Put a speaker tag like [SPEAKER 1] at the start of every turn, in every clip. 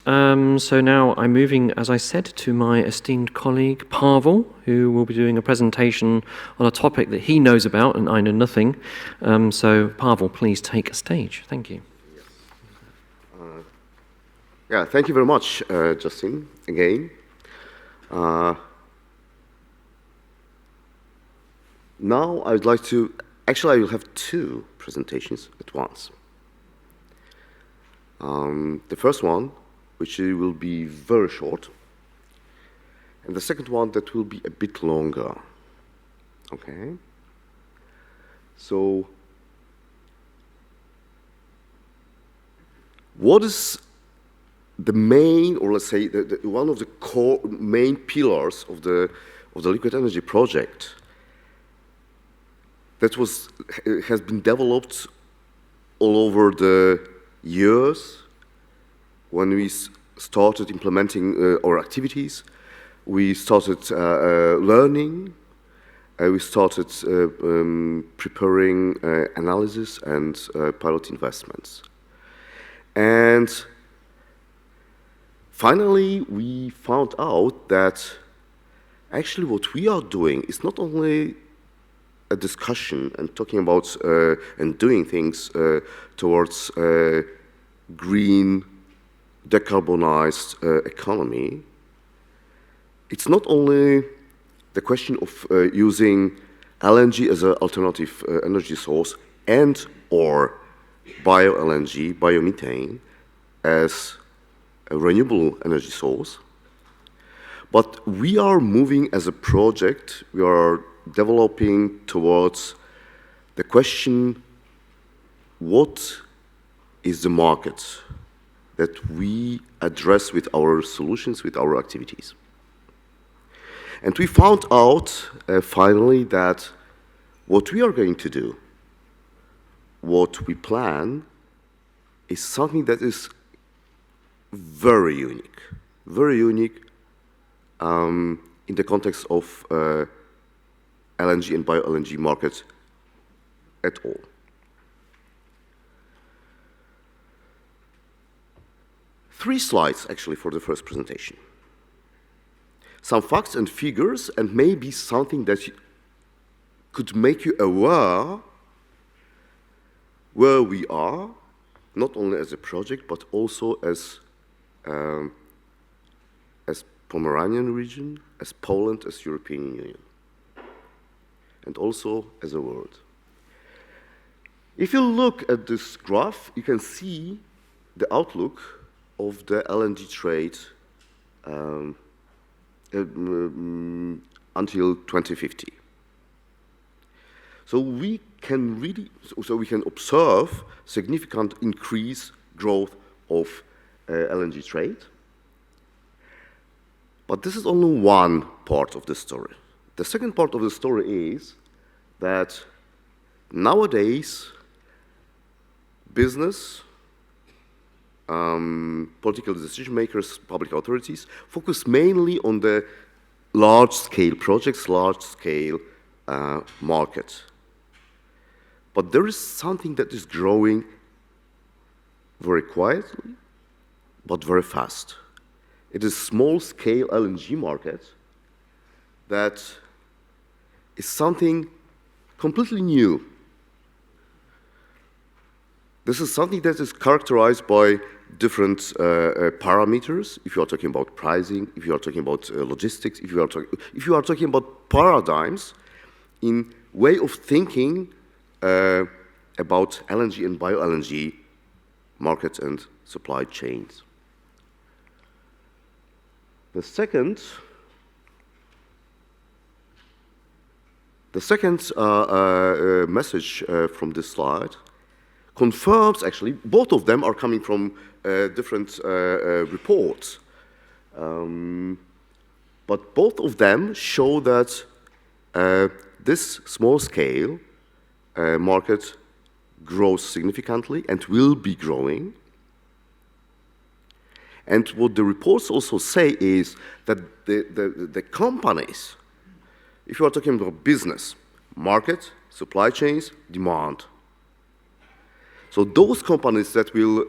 [SPEAKER 1] So now I'm moving, as I said, to my esteemed colleague, Pawel, who will be doing a presentation on a topic that he knows about and I know nothing. So Pawel, please take a stage. Thank you.
[SPEAKER 2] Yeah, thank you very much, Justin, again. Now I'd like to, actually I will have two presentations at once. The first one, which will be very short, and the second one that will be a bit longer, okay? So, what is the main, or let's say, one of the core main pillars of the liquid energy project that has been developed all over the years when we started implementing our activities, we started learning, we started preparing analysis and pilot investments. And finally, we found out that actually what we are doing is not only a discussion and talking about and doing things towards green, decarbonized economy. It's not only the question of using LNG as an alternative energy source and or bio-LNG, biomethane, as a renewable energy source, but we are moving as a project, we are developing towards the question, what is the market that we address with our solutions, with our activities? And we found out finally that what we are going to do, what we plan, is something that is very unique in the context of LNG and bio-LNG market at all. Three slides, actually, for the first presentation. Some facts and figures, and maybe something that could make you aware where we are, not only as a project, but also as Pomeranian region, as Poland, as European Union, and also as a world. If you look at this graph, you can see the outlook of the LNG trade until 2050. So we can observe significant increase growth of LNG trade. But this is only one part of the story. The second part of the story is that nowadays, business, political decision makers, public authorities, focus mainly on the large-scale projects, large-scale market. But there is something that is growing very quietly, but very fast. It is small-scale LNG market that is something completely new. This is something that is characterized by different parameters. If you are talking about pricing, if you are talking about logistics, if you are talking about paradigms in way of thinking about LNG and bio-LNG markets and supply chains. The second message from this slide confirms, actually, both of them are coming from different reports. But both of them show that this small-scale market grows significantly and will be growing. And what the reports also say is that the companies, if you are talking about business, market, supply chains, demand. So those companies that will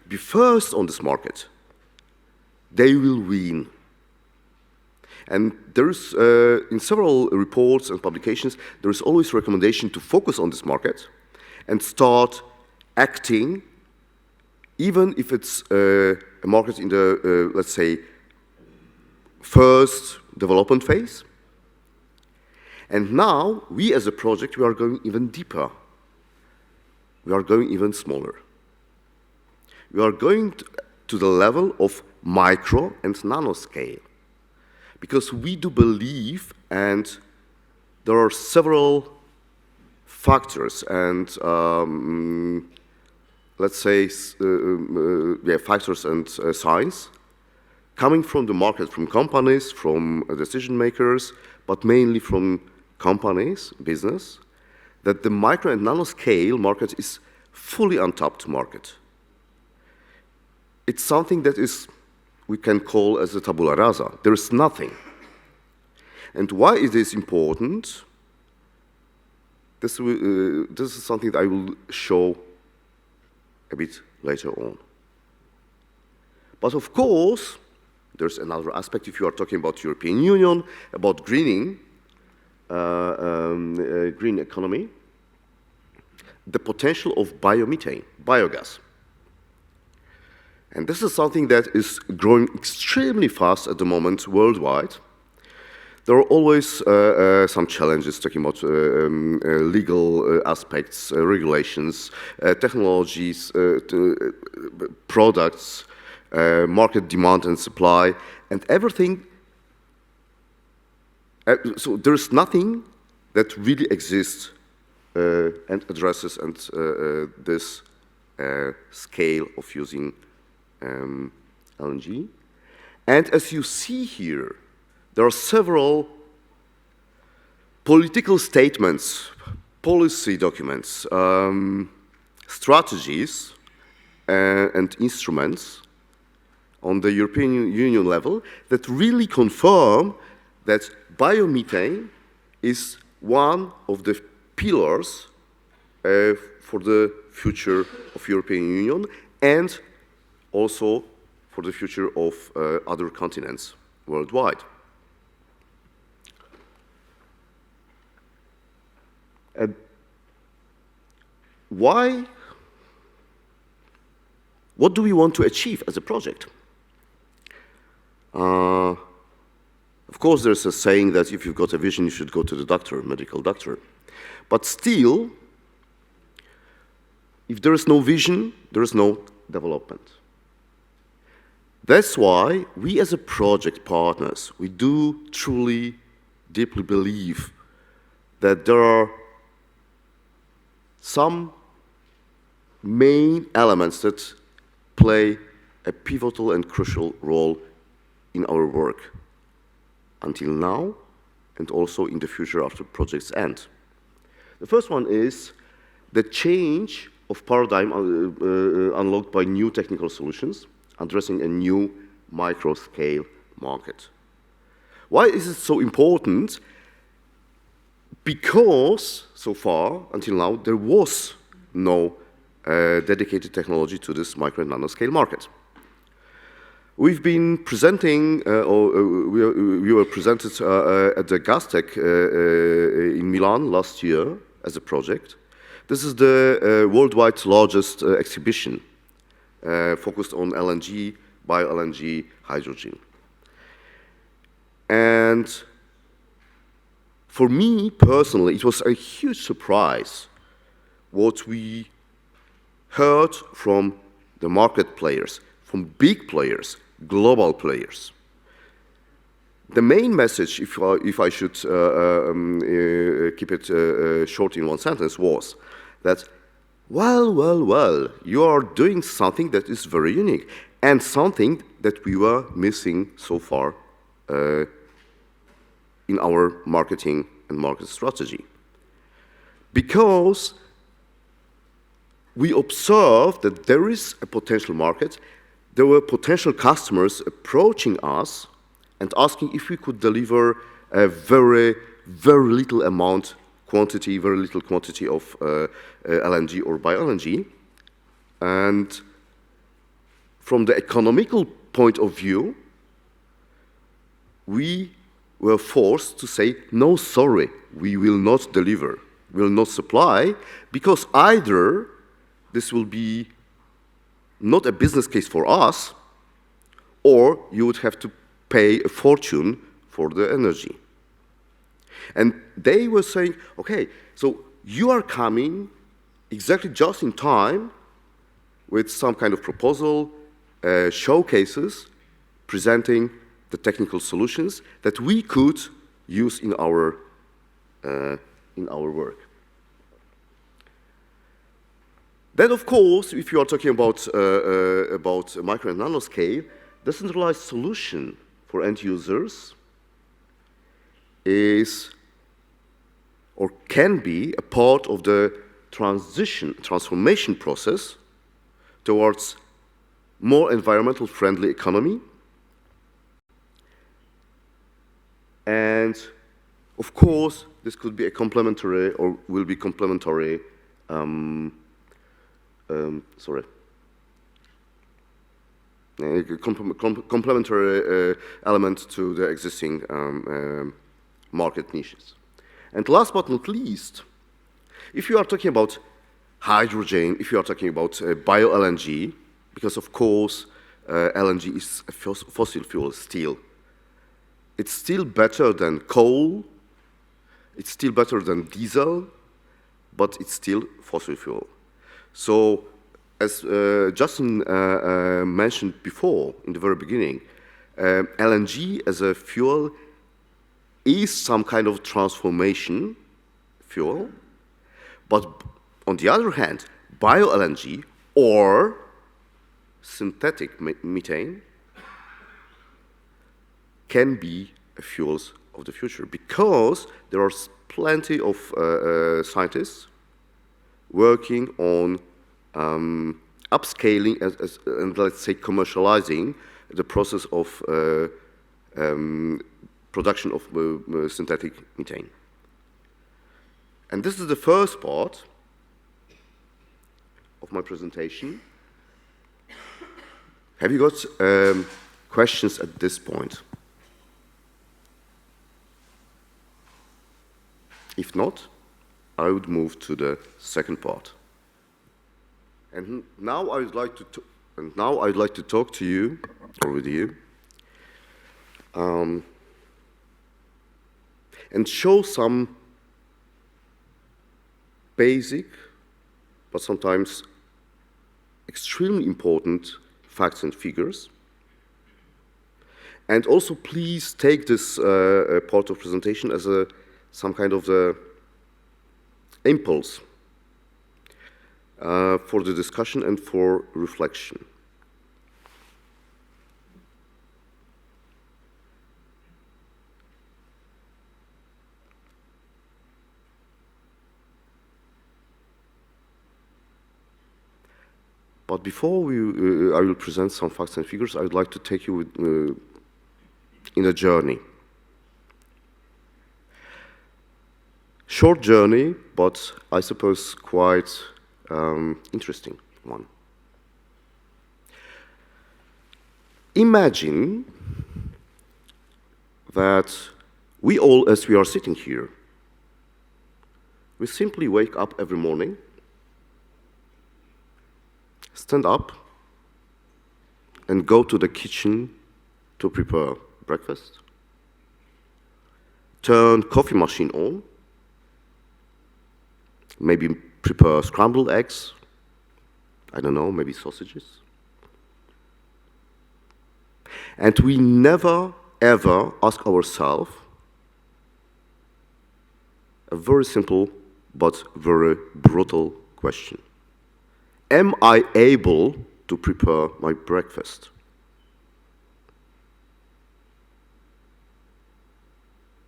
[SPEAKER 2] be first on this market they will win. And there's, in several reports and publications, there is always a recommendation to focus on this market and start acting, even if it's a market in the, let's say, first development phase. And now, we as a project, we are going even deeper. We are going even smaller. We are going to the level of micro and nanoscale. Because we do believe, and there are several factors and, let's say, factors and signs coming from the market, from companies, from decision makers, but mainly from companies, business, that the micro and nanoscale market is fully untapped market. It's something that is, we can call as a tabula rasa. There is nothing. And why it is important, this is something that I will show a bit later on. But of course, there's another aspect if you are talking about European Union, about greening, green economy, the potential of biomethane, biogas. And this is something that is growing extremely fast at the moment worldwide. There are always some challenges talking about legal aspects, regulations, technologies, products, market demand and supply, and everything. So there's nothing that really exists and addresses this scale of using LNG. And as you see here, there are several political statements, policy documents, strategies, and instruments on the European Union level that really confirm that biomethane is one of the pillars for the future of European Union and also for the future of other continents worldwide. Why? What do we want to achieve as a project? Of course, there's a saying that if you've got a vision, you should go to the doctor, medical doctor. But still, if there is no vision, there is no development. That's why we as a project partners, we do truly, deeply believe that there are some main elements that play a pivotal and crucial role in our work until now and also in the future after project's end. The first one is the change of paradigm unlocked by new technical solutions addressing a new micro-scale market. Why is it so important? Because so far, until now, there was no dedicated technology to this micro and nanoscale market. We've been presenting, we were presented at the Gastech in Milan last year as a project. This is the worldwide largest exhibition focused on LNG, bio-LNG, hydrogen. And for me personally, it was a huge surprise what we heard from the market players, from big players, global players. The main message, if I should keep it short in one sentence, was that, well, you are doing something that is very unique and something that we were missing so far in our marketing and market strategy. Because we observed that there is a potential market, there were potential customers approaching us and asking if we could deliver a very, very little amount, very little quantity of LNG or bio-LNG. And from the economical point of view, we were forced to say, no, sorry, we will not deliver, will not supply, because either this will be not a business case for us, or you would have to pay a fortune for the energy. And they were saying, okay, so you are coming exactly just in time with some kind of proposal, showcases, presenting the technical solutions that we could use in our work. Then, of course, if you are talking about micro and nano scale, the centralized solution for end users is or can be a part of the transformation process towards more environmental friendly economy. And of course, this could be a complementary or will be complementary complementary element to the existing market niches. And last but not least, if you are talking about hydrogen, if you are talking about bio-LNG, because of course LNG is a fossil fuel still. It's still better than coal, it's still better than diesel, but it's still fossil fuel. So, as Justin mentioned before, in the very beginning, LNG as a fuel is some kind of transformation fuel, but on the other hand, bio-LNG or synthetic methane can be fuels of the future because there are plenty of scientists working on upscaling and let's say commercializing the process of production of synthetic methane. And this is the first part of my presentation. Have you got questions at this point? If not, I would move to the second part. And now I'd like to talk to you, or with you, and show some basic, but sometimes extremely important facts and figures. And also, please take this part of presentation as some kind of the impulse for the discussion and for reflection. But before I will present some facts and figures, I would like to take you in a journey. Short journey, but I suppose quite interesting one. Imagine that we all, as we are sitting here, we simply wake up every morning, stand up, and go to the kitchen to prepare breakfast, turn coffee machine on, maybe prepare scrambled eggs, I don't know, maybe sausages. And we never, ever ask ourselves a very simple but very brutal question. Am I able to prepare my breakfast?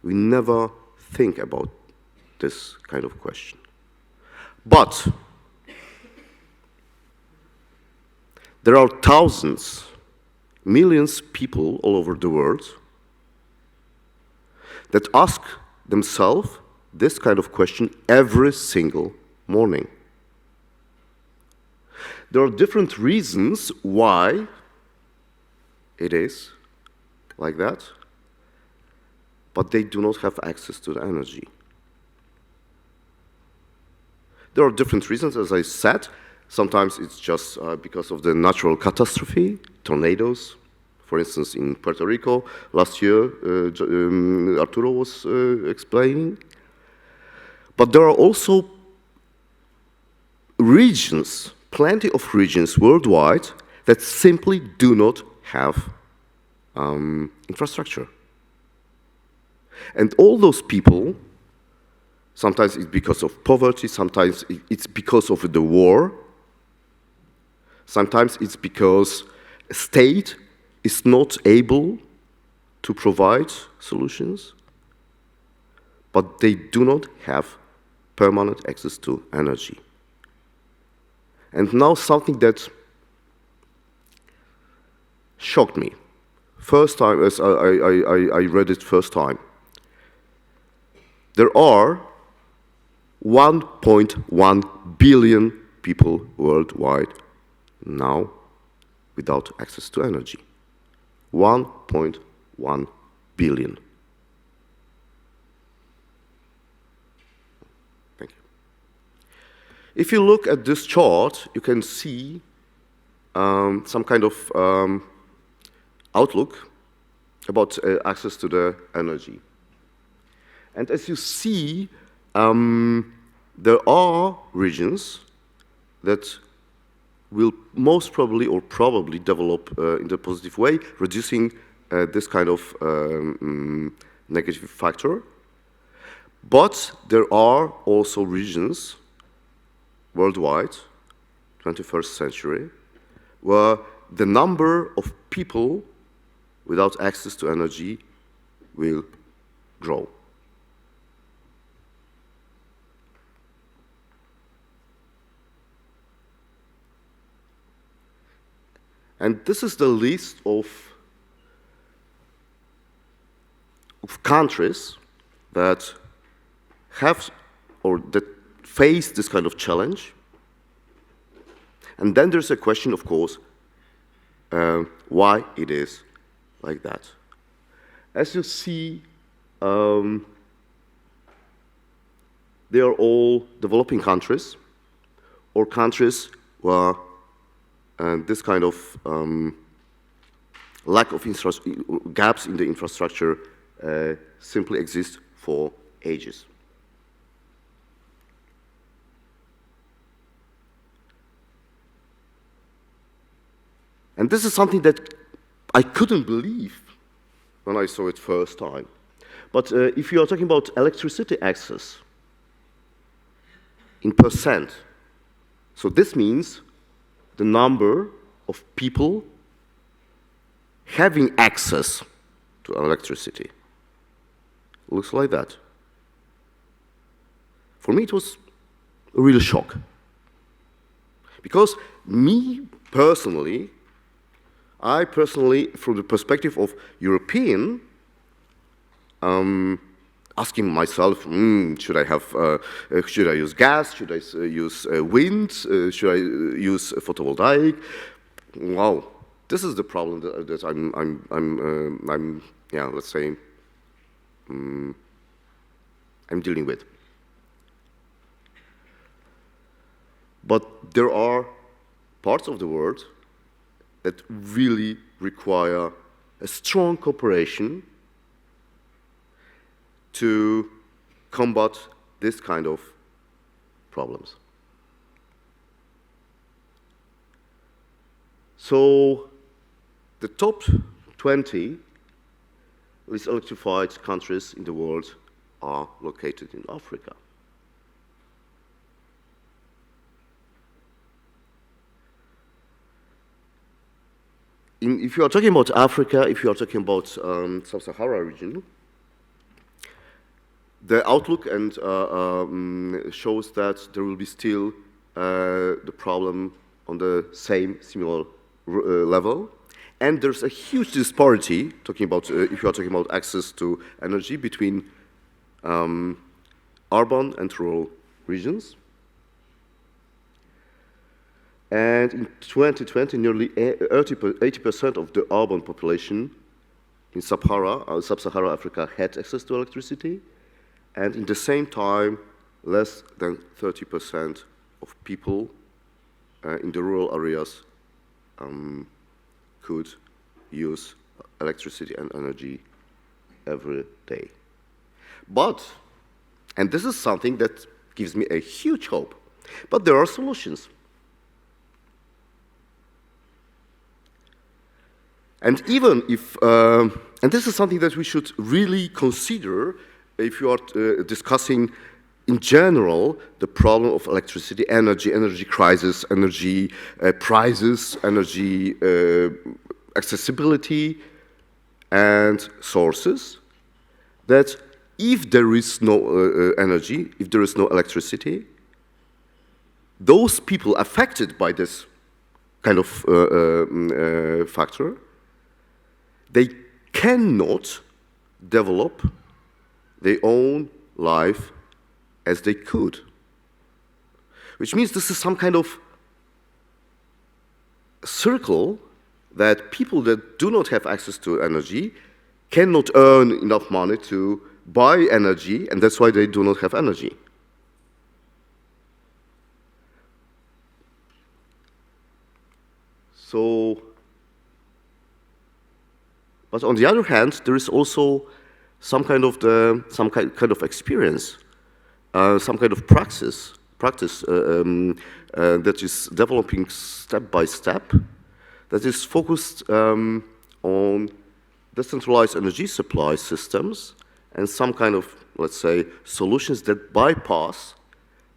[SPEAKER 2] We never think about this kind of question. But there are thousands, millions of people all over the world that ask themselves this kind of question every single morning. There are different reasons why it is like that, but they do not have access to the energy. There are different reasons, as I said. Sometimes it's just because of the natural catastrophe, tornadoes. For instance, in Puerto Rico, last year, Arturo was explaining. But there are also regions, plenty of regions worldwide, that simply do not have infrastructure. And all those people, sometimes it's because of poverty, sometimes it's because of the war, sometimes it's because a state is not able to provide solutions, but they do not have permanent access to energy. And now something that shocked me. First time, as I read it first time. There are 1.1 billion people worldwide now without access to energy. 1.1 billion. Thank you. If you look at this chart, you can see some kind of outlook about access to the energy. And as you see, there are regions that will most probably or probably develop in a positive way, reducing this kind of negative factor. But there are also regions worldwide, 21st century, where the number of people without access to energy will grow. And this is the list of countries that have or that face this kind of challenge. And then there's a question, of course, why it is like that. As you see, they are all developing countries or countries where this kind of lack of gaps in the infrastructure simply exist for ages. And this is something that I couldn't believe when I saw it first time. But if you are talking about electricity access in percent, so this means the number of people having access to electricity. Looks like that. For me, it was a real shock. Because me personally, from the perspective of European, asking myself, should I use gas? Should I use wind? Should I use photovoltaic? Wow, this is the problem that I'm let's say, I'm dealing with. But there are parts of the world that really require a strong cooperation to combat this kind of problems. So the top 20 least electrified countries in the world are located in Africa. If you are talking about Africa, if you are talking about Sub-Sahara region, the outlook and shows that there will be still the problem on the similar level. And there's a huge disparity, talking about if you are talking about access to energy between urban and rural regions. And in 2020, nearly 80% of the urban population in Sub-Saharan Africa had access to electricity. And in the same time, less than 30% of people in the rural areas could use electricity and energy every day. But, and this is something that gives me a huge hope, but there are solutions. And even if, and this is something that we should really consider if you are discussing in general the problem of electricity, energy crisis, energy prices, energy accessibility, and sources, that if there is no energy, if there is no electricity, those people affected by this kind of factor, they cannot develop their own life as they could. Which means this is some kind of circle that people that do not have access to energy cannot earn enough money to buy energy, and that's why they do not have energy. So, but on the other hand, there is also some kind of experience, some kind of practice that is developing step by step, that is focused on decentralized energy supply systems and some kind of, let's say, solutions that bypass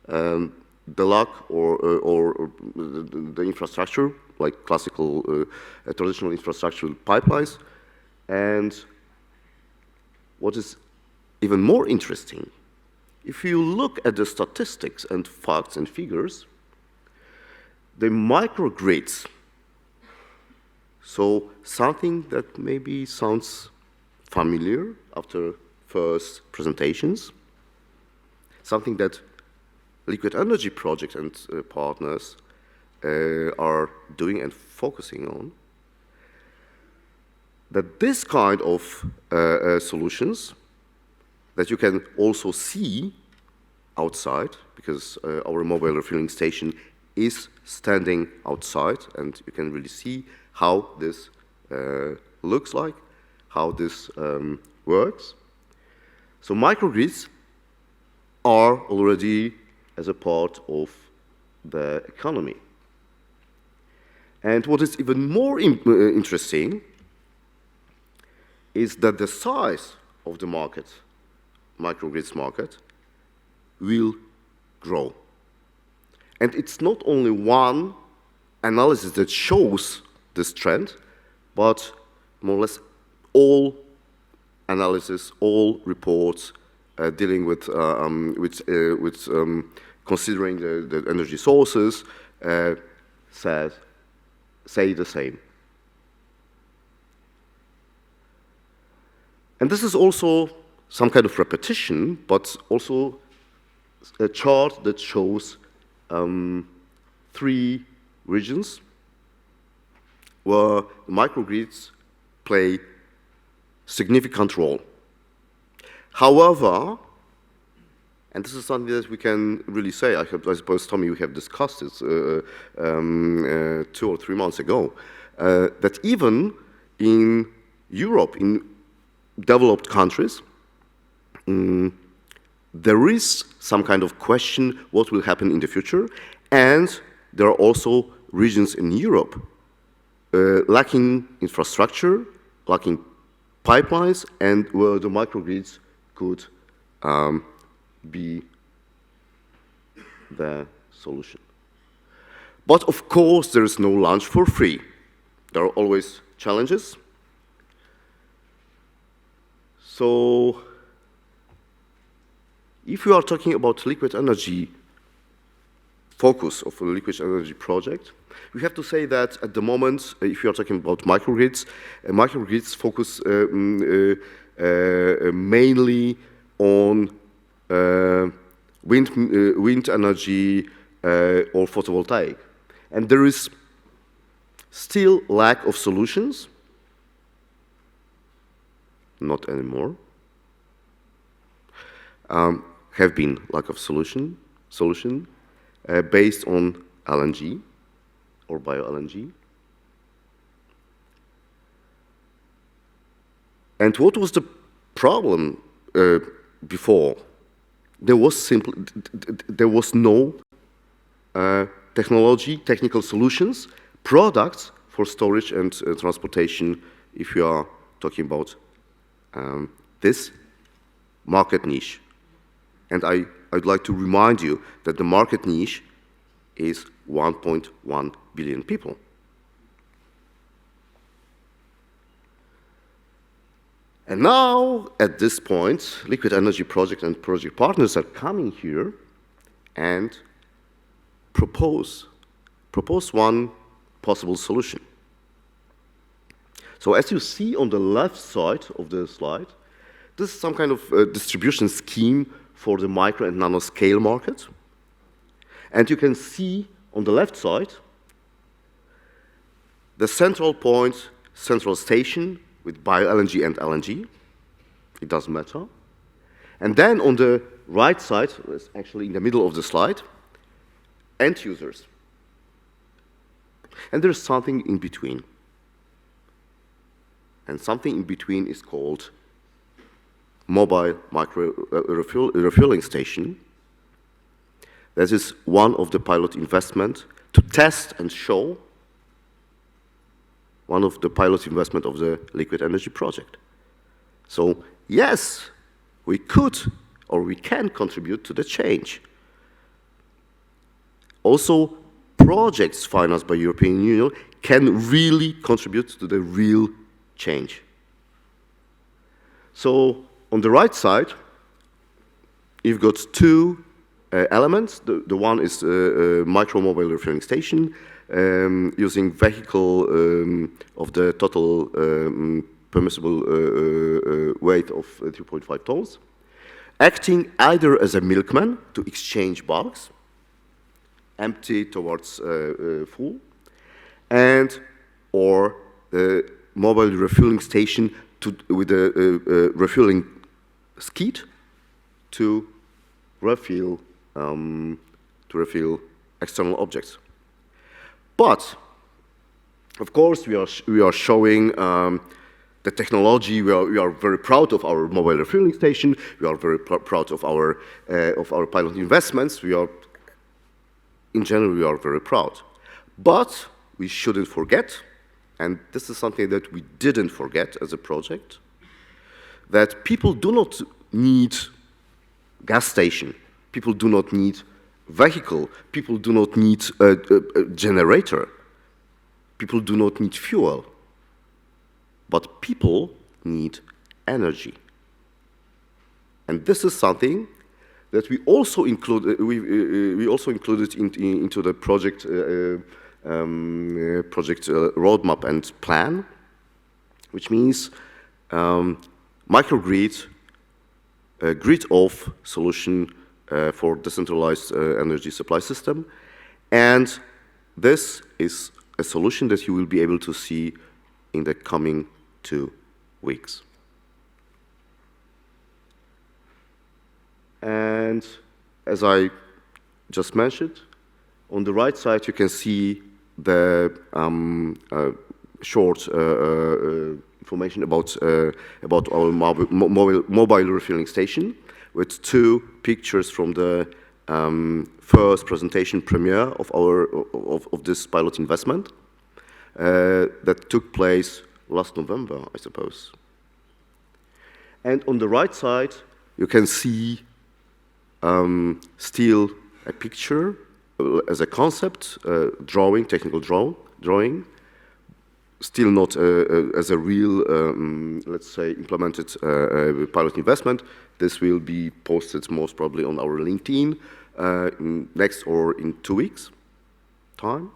[SPEAKER 2] the lack or the infrastructure, like classical, traditional infrastructure pipelines. And what is even more interesting, if you look at the statistics and facts and figures, the microgrids, so something that maybe sounds familiar after first presentations, something that Liquid Energy Project and partners are doing and focusing on, that this kind of solutions that you can also see outside, because our mobile refilling station is standing outside, and you can really see how this looks like, how this works. So microgrids are already as a part of the economy. And what is even more interesting is that the size of the market, microgrids market, will grow. And it's not only one analysis that shows this trend, but more or less all analysis, all reports dealing with considering the energy sources say the same. And this is also some kind of repetition, but also a chart that shows 3 regions where microgrids play significant role. However, and this is something that we can really say, I suppose, Tommy, we have discussed it 2 or 3 months ago, that even in Europe, in developed countries, there is some kind of question what will happen in the future, and there are also regions in Europe lacking infrastructure, lacking pipelines, and where the microgrids could be the solution. But of course, there is no lunch for free. There are always challenges. So, if we are talking about liquid energy focus of a liquid energy project, we have to say that at the moment, if you are talking about microgrids, microgrids focus mainly on wind energy or photovoltaic. And there is still lack of solutions. Not anymore. Have been lack of solution based on LNG or bio-LNG. And what was the problem before? There was no technical solutions, products for storage and transportation if you are talking about this market niche. And I'd like to remind you that the market niche is 1.1 billion people. And now, at this point, Liquid Energy Project and project partners are coming here and propose one possible solution. So as you see on the left side of the slide, this is some kind of distribution scheme for the micro and nanoscale market. And you can see on the left side the central point, central station with bio-LNG and LNG. It doesn't matter. And then on the right side, it's actually in the middle of the slide, end users. And there's something in between. And something in between is called mobile micro refueling station. That is one of the pilot investment to test and show one of the pilot investment of the Liquid Energy Project. So yes, we could or we can contribute to the change. Also, projects financed by European Union can really contribute to the real change. So on the right side, you've got two elements. The one is micro mobile refueling station, using vehicle of the total permissible weight of 2.5 tons, acting either as a milkman to exchange bulks, empty towards full, and or the mobile refueling station with a refueling skid to refuel external objects. But of course, we are showing the technology. We are very proud of our mobile refueling station. We are very proud of our pilot investments. In general, we are very proud. But we shouldn't forget, and this is something that we didn't forget as a project, that people do not need gas station. People do not need vehicle. People do not need a generator. People do not need fuel. But people need energy. And this is something that we also included into the project roadmap and plan, which means microgrid, grid-off solution for decentralized energy supply system. And this is a solution that you will be able to see in the coming 2 weeks. And as I just mentioned, on the right side you can see the short information about our mobile refueling station, with 2 pictures from the first presentation premiere of this pilot investment that took place last November, I suppose. And on the right side, you can see still a picture as a concept, drawing, technical drawing, still not as a real, let's say, implemented pilot investment. This will be posted most probably on our LinkedIn next or in 2 weeks' time.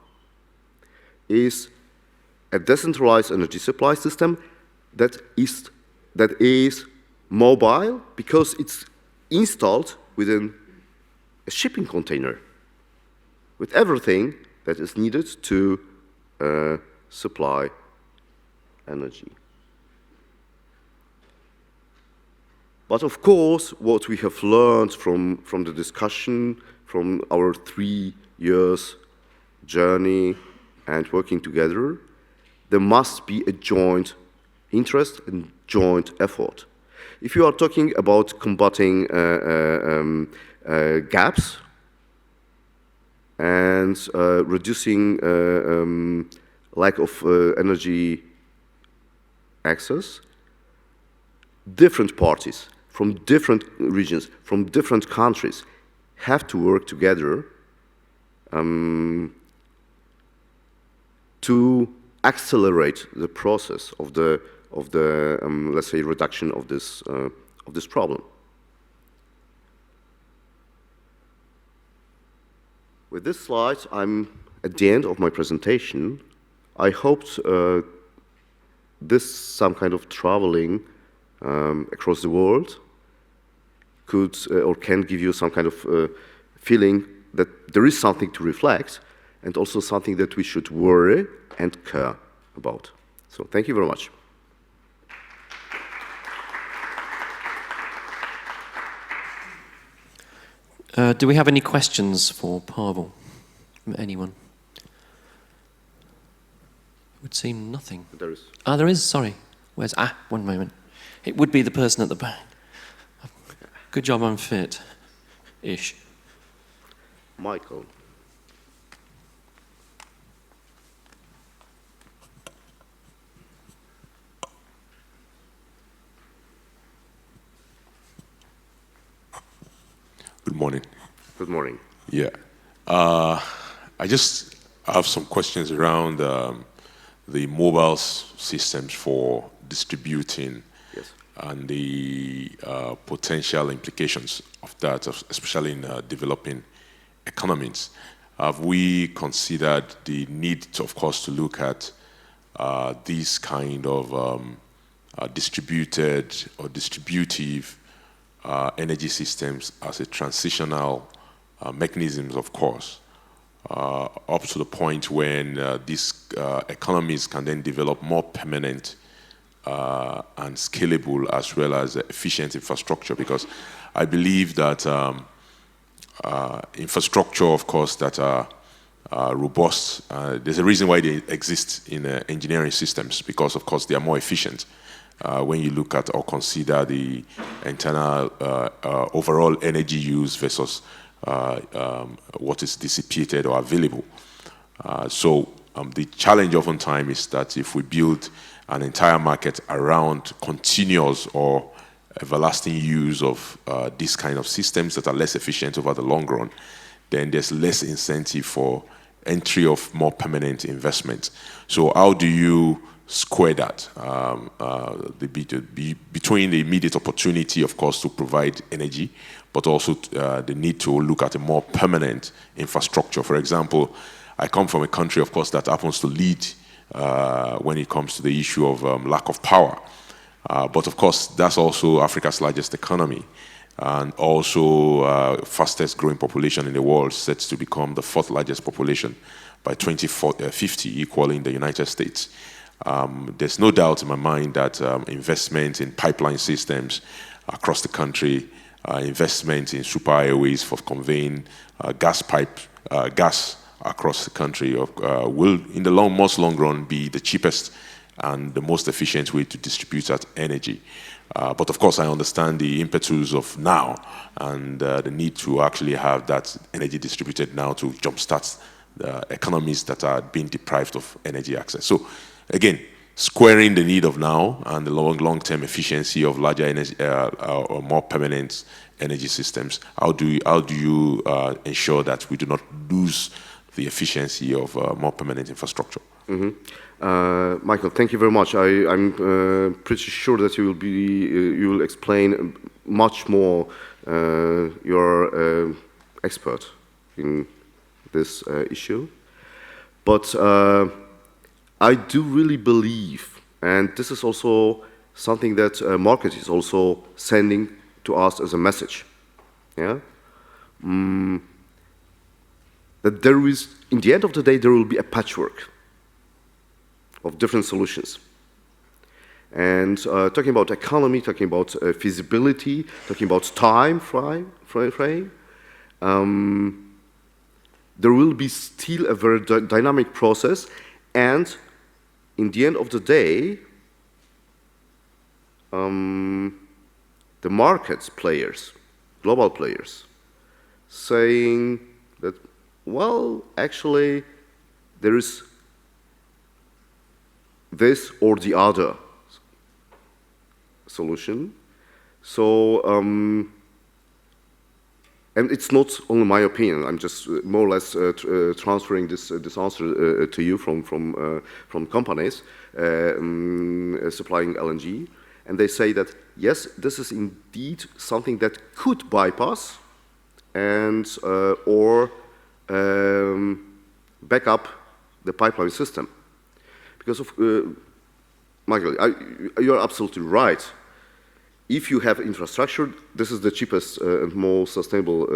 [SPEAKER 2] Is a decentralized energy supply system that is mobile because it's installed within a shipping container with everything that is needed to supply energy. But of course, what we have learned from the discussion, from our 3 years journey and working together, there must be a joint interest and joint effort. If you are talking about combating gaps and reducing lack of energy access, different parties from different regions, from different countries, have to work together to accelerate the process of the let's say, reduction of this problem. With this slide, I'm at the end of my presentation. I hoped this some kind of traveling across the world could or can give you some kind of feeling that there is something to reflect and also something that we should worry and care about. So thank you very much.
[SPEAKER 1] Do we have any questions for Pawel from anyone? It would seem nothing.
[SPEAKER 2] There is.
[SPEAKER 1] Ah, there is, sorry. Where's, one moment. It would be the person at the back. Good job I'm fit-ish.
[SPEAKER 2] Michael.
[SPEAKER 3] Good morning.
[SPEAKER 2] Good morning.
[SPEAKER 3] Yeah. I just have some questions around the mobile systems for distributing.
[SPEAKER 2] Yes.
[SPEAKER 3] And the potential implications of that, especially in developing economies. Have we considered the need, to, of course, to look at these kind of distributed or distributive energy systems as a transitional mechanisms, of course, up to the point when these economies can then develop more permanent and scalable as well as efficient infrastructure, because I believe that infrastructure, of course, that are robust, there's a reason why they exist in engineering systems, because, of course, they are more efficient when you look at or consider the internal overall energy use versus what is dissipated or available. So the challenge oftentimes is that if we build an entire market around continuous or everlasting use of these kind of systems that are less efficient over the long run, then there's less incentive for entry of more permanent investment. So how do you square that between the immediate opportunity, of course, to provide energy, but also the need to look at a more permanent infrastructure? For example, I come from a country, of course, that happens to lead when it comes to the issue of lack of power. But of course, that's also Africa's largest economy and also fastest growing population in the world, set to become the 4th largest population by 2050, equaling the United States. There's no doubt in my mind that investment in pipeline systems across the country, investment in super highways for conveying gas across the country will, in the most long run, be the cheapest and the most efficient way to distribute that energy. But of course, I understand the impetus of now and the need to actually have that energy distributed now to jumpstart the economies that are being deprived of energy access. So, again, squaring the need of now and the long-term efficiency of larger energy or more permanent energy systems. How do you ensure that we do not lose the efficiency of more permanent infrastructure?
[SPEAKER 2] Mm-hmm. Michael, thank you very much. I'm pretty sure that you will explain much more. You're expert in this issue, but I do really believe, and this is also something that market is also sending to us as a message. Yeah. That that there is, in the end of the day, there will be a patchwork of different solutions. And talking about economy, talking about feasibility, talking about time frame, there will be still a very dynamic process, and in the end of the day, the markets players, global players, saying that, well, actually, there is this or the other solution. So, and it's not only my opinion. I'm just more or less transferring this answer to you from companies supplying LNG, and they say that yes, this is indeed something that could bypass and or back up the pipeline system, because of Michael, you're absolutely right. If you have infrastructure, this is the cheapest and most sustainable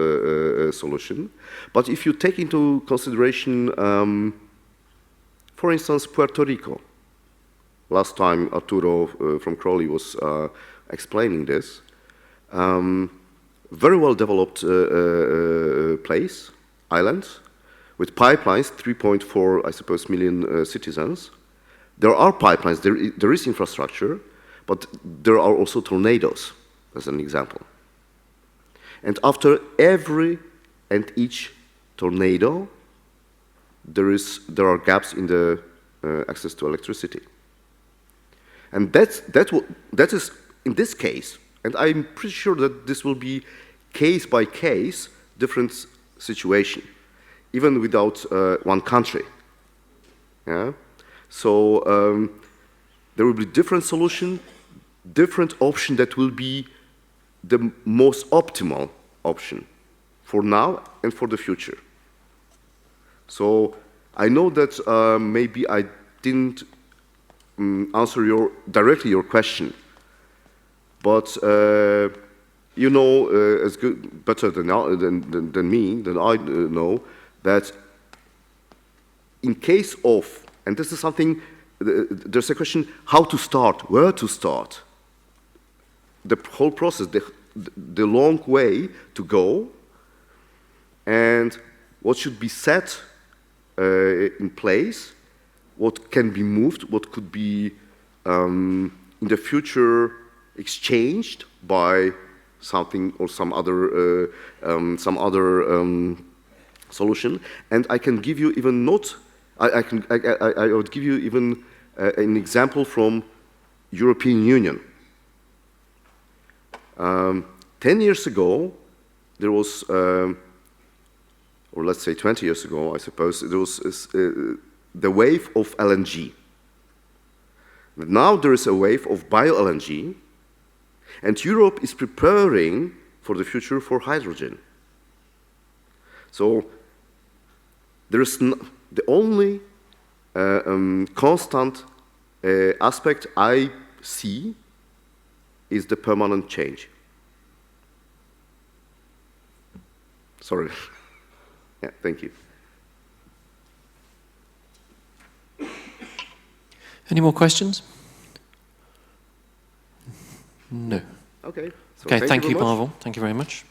[SPEAKER 2] solution. But if you take into consideration, for instance, Puerto Rico, last time Arturo from Crowley was explaining this, very well developed place, island, with pipelines, 3.4, I suppose, million citizens. There are pipelines, there is infrastructure, but there are also tornadoes, as an example. And after every and each tornado, there are gaps in the access to electricity. And that is, in this case, and I'm pretty sure that this will be case by case, different situation, even without one country. Yeah? So there will be different solution, different option that will be the most optimal option for now and for the future. So I know that maybe I didn't answer directly your question, but you know as good, better than I know that in case of, and this is something, there's a question how to start, where to start. The whole process, the long way to go, and what should be set in place, what can be moved, what could be in the future exchanged by something or some other solution. And I can give you even not. I would give you even an example from European Union. 10 years ago, there was, or let's say 20 years ago, I suppose, there was the wave of LNG. But now there is a wave of bio-LNG, and Europe is preparing for the future for hydrogen. So there is the only constant aspect I see is the permanent change. Sorry. Yeah, thank you.
[SPEAKER 1] Any more questions? No.
[SPEAKER 2] Okay. So
[SPEAKER 1] Okay, thank you,
[SPEAKER 2] very much.
[SPEAKER 1] Pawel. Thank you very much.